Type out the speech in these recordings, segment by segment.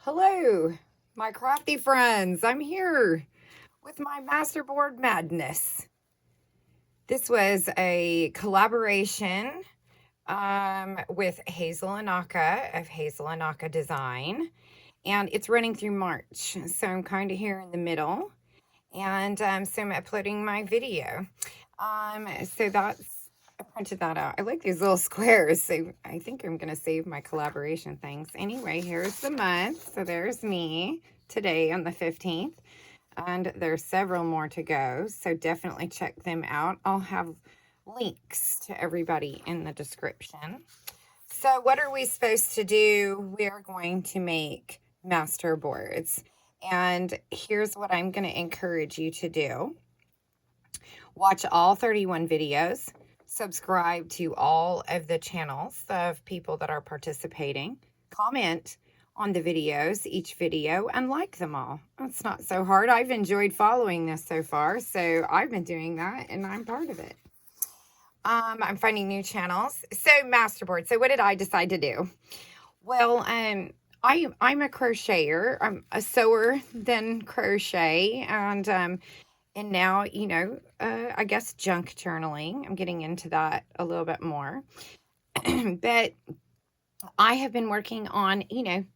Hello, my crafty friends. I'm here with my masterboard madness. This was a collaboration with Hazel Anaka of Hazel Anaka Design, and it's running through March. So I'm kind of here in the middle, and so I'm uploading my video. So I printed that out. I like these little squares, so I think I'm going to save my collaboration things. Anyway, here's the month. So there's me today on the 15th, and there's several more to go. So definitely check them out. I'll have links to everybody in the description. So what are we supposed to do? We're going to make master boards. And here's what I'm going to encourage you to do. Watch all 31 videos. Subscribe to all of the channels of people that are participating. Comment on the videos, each video, and like them all. It's not so hard. I've enjoyed following this so far, so I've been doing that, and I'm part of it. I'm finding new channels. So masterboard. So what did I decide to do? Well, I'm a crocheter. I'm a sewer than crochet, and now, I guess junk journaling. I'm getting into that a little bit more. But I have been working on,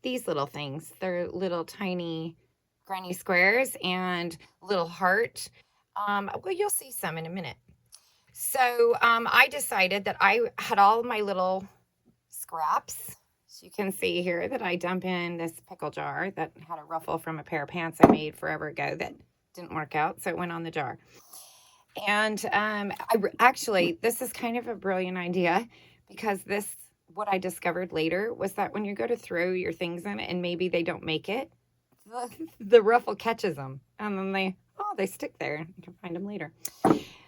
these little things. They're little tiny granny squares and little heart. Well, you'll see some in a minute. So I decided that I had all my little scraps. As you can see here that I dump in this pickle jar that had a ruffle from a pair of pants I made forever ago that didn't work out, so it went on the jar. And actually, this is kind of a brilliant idea, because what I discovered later was that when you go to throw your things in and maybe they don't make it, the ruffle catches them, and then they stick there. You can find them later.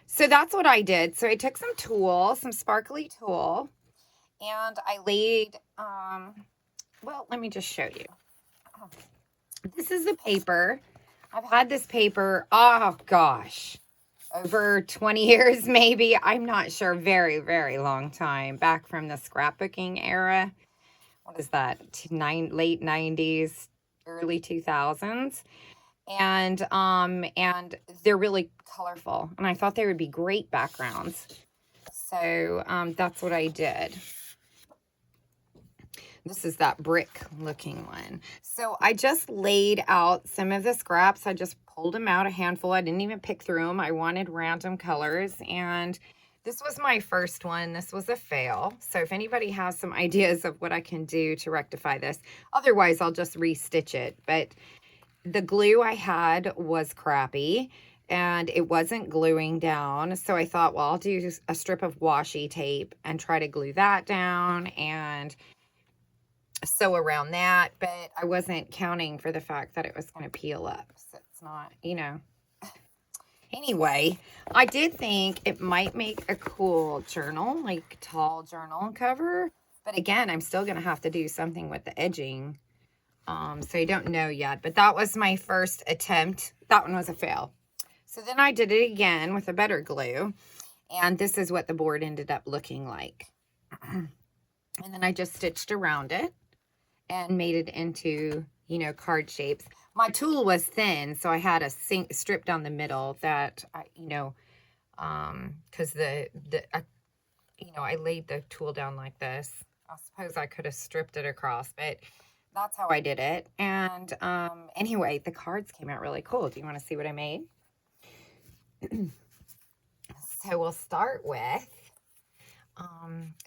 So that's what I did. So I took some tulle, some sparkly tulle, and I laid, well, let me just show you. This is the paper. I've had this paper, oh gosh, over 20 years maybe. I'm not sure. Very, very long time. Back from the scrapbooking era. What is that? Late 90s, early 2000s. And they're really colorful. And I thought they would be great backgrounds. So that's what I did. This is that brick looking one. So I just laid out some of the scraps. I just pulled them out, a handful. I didn't even pick through them. I wanted random colors. And this was my first one. This was a fail. So if anybody has some ideas of what I can do to rectify this, otherwise I'll just restitch it. But the glue I had was crappy, and it wasn't gluing down. So I thought, well, I'll do a strip of washi tape and try to glue that down and sew around that, but I wasn't counting for the fact that it was going to peel up. So it's not, Anyway, I did think it might make a cool journal, like tall journal cover. But again, I'm still going to have to do something with the edging. So I don't know yet. But that was my first attempt. That one was a fail. So then I did it again with a better glue. And this is what the board ended up looking like. And then I just stitched around it and made it into, card shapes. My tool was thin, so I had a strip down the middle that because I laid the tool down like this. I suppose I could have stripped it across, but that's how I did it. And anyway, the cards came out really cool. Do you want to see what I made? So we'll start with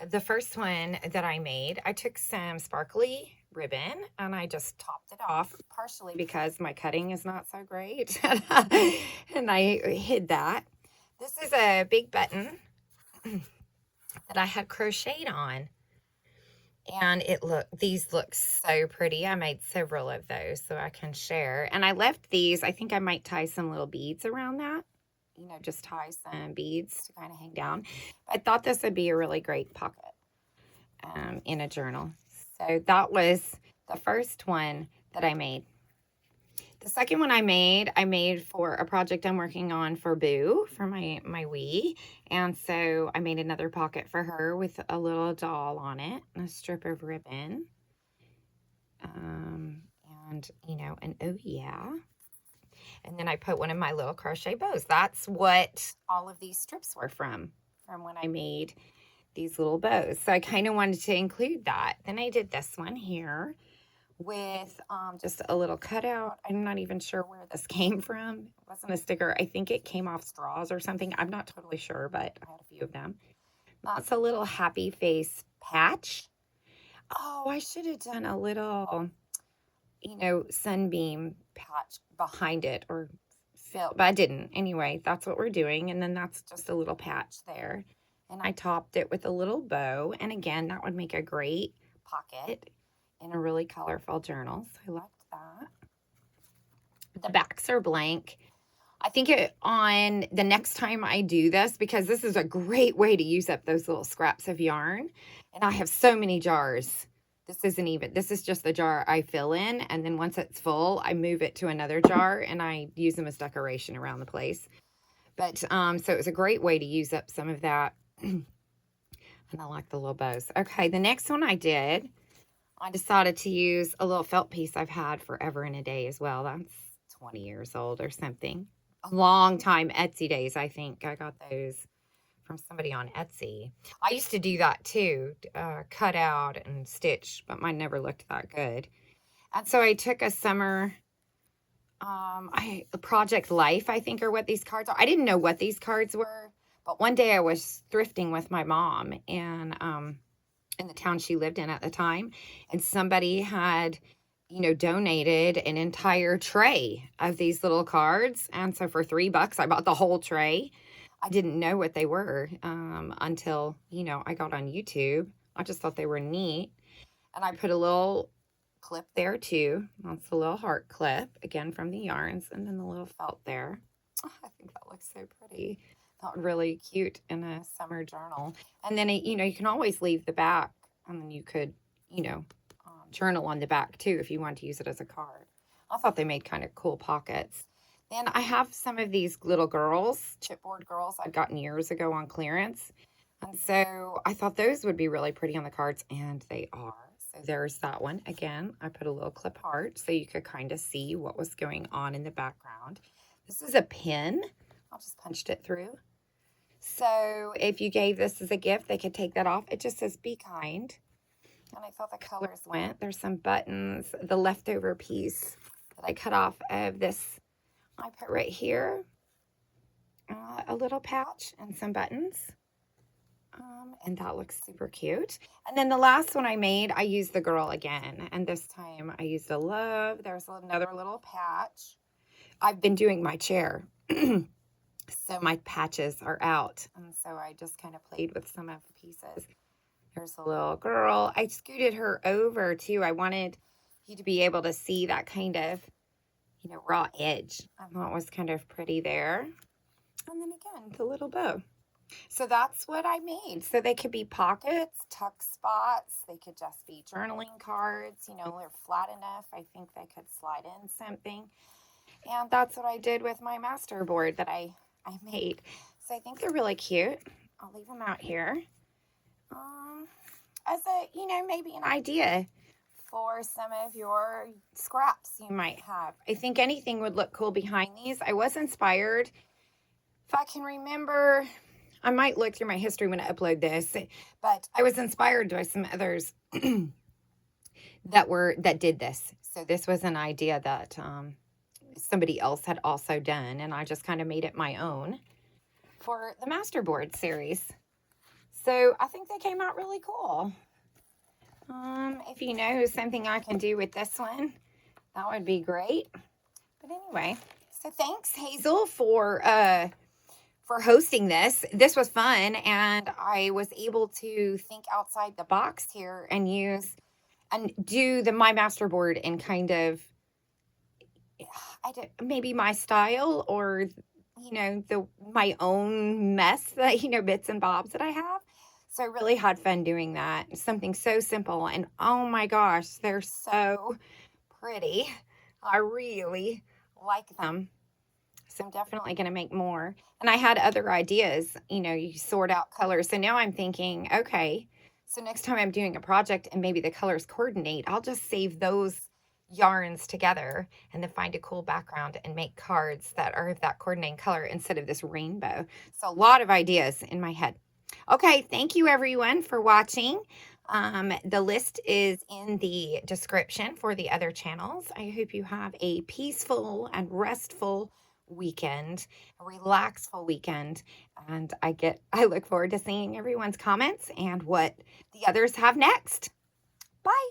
the first one that I made. I took some sparkly ribbon and I just topped it off, partially because my cutting is not so great. And I hid that. This is a big button that I had crocheted on. And these look so pretty. I made several of those so I can share. And I left these, I think I might tie some little beads around that. Just tie some beads to kind of hang down. I thought this would be a really great pocket in a journal. So that was the first one that I made. The second one I made for a project I'm working on for Boo, for my wee. And so I made another pocket for her with a little doll on it and a strip of ribbon. And and, you know, and oh yeah. And then I put one of my little crochet bows. That's what all of these strips were from when I made these little bows. So I kind of wanted to include that. Then I did this one here with just a little cutout. I'm not even sure where this came from. It wasn't a sticker. I think it came off straws or something. I'm not totally sure, but I had a few of them. That's a little happy face patch. Oh, I should have done a little, you know, sunbeam patch behind it or fill, but I didn't. Anyway, that's what we're doing. And then that's just a little patch there. And I topped it with a little bow. And again, that would make a great pocket in a really colorful journal. So I liked that. The backs are blank. I think on the next time I do this, because this is a great way to use up those little scraps of yarn. And I have so many jars. This is just the jar I fill in. And then once it's full, I move it to another jar and I use them as decoration around the place. But, so it was a great way to use up some of that. And I like the little bows. Okay, the next one I decided to use a little felt piece I've had forever and a day as well. That's 20 years old or something. A long time, Etsy days, I think. I got those from somebody on Etsy. I used to do that too, cut out and stitch, but mine never looked that good. And so I took a summer, Project Life, I think, are what these cards are. I didn't know what these cards were, but one day I was thrifting with my mom and in the town she lived in at the time, and somebody had, you know, donated an entire tray of these little cards. And so for $3, I bought the whole tray. I didn't know what they were until, you know, I got on YouTube. I just thought they were neat. And I put a little clip there too. That's a little heart clip, again from the yarns. And then the little felt there. Oh, I think that looks so pretty. That really cute in a summer journal. And then, you know, you can always leave the back. And then you could, you know, journal on the back too if you want to use it as a card. I thought they made kind of cool pockets. Then I have some of these little girls, chipboard girls I'd gotten years ago on clearance. And so I thought those would be really pretty on the cards, and they are. So there's that one. Again, I put a little clip heart so you could kind of see what was going on in the background. This is a pin. I just punched it through. So if you gave this as a gift, they could take that off. It just says, be kind. And I thought the colors went. There's some buttons, the leftover piece that I cut off of this. I put right here a little patch and some buttons. And that looks super cute. And then the last one I made, I used the girl again. And this time I used a love. There's another little patch. I've been doing my chair. So my patches are out. And so I just kind of played with some of the pieces. There's a little girl. I scooted her over too. I wanted you to be able to see that kind of, you know, raw edge. I thought it was kind of pretty there. And then again, the little bow. So that's what I made. So they could be pockets, tuck spots. They could just be journaling cards. You know, they're flat enough. I think they could slide in something. And that's what I did with my master board that I made. So I think they're really cute. I'll leave them out here. As a, you know, maybe an idea for some of your scraps you might have. I think anything would look cool behind these. I was inspired. If I can remember, I might look through my history when I upload this, but I was inspired by some others that did this. So this was an idea that somebody else had also done, and I just kind of made it my own for the Masterboard series. So I think they came out really cool. If you know something I can do with this one, that would be great. But anyway, so thanks, Hazel, for hosting this. This was fun, and I was able to think outside the box here and do my Masterboard in kind of maybe my style, or you know, my own mess that, you know, bits and bobs that I have. So I really had fun doing that. Something so simple, and oh my gosh, they're so pretty. I really like them. So I'm definitely going to make more. And I had other ideas, you know, you sort out colors. So now I'm thinking, okay, so next time I'm doing a project and maybe the colors coordinate, I'll just save those yarns together and then find a cool background and make cards that are of that coordinating color instead of this rainbow. So a lot of ideas in my head. Okay, thank you everyone for watching. The list is in the description for the other channels. I hope you have a peaceful and restful weekend, a relaxful weekend, and I look forward to seeing everyone's comments and what the others have next. Bye.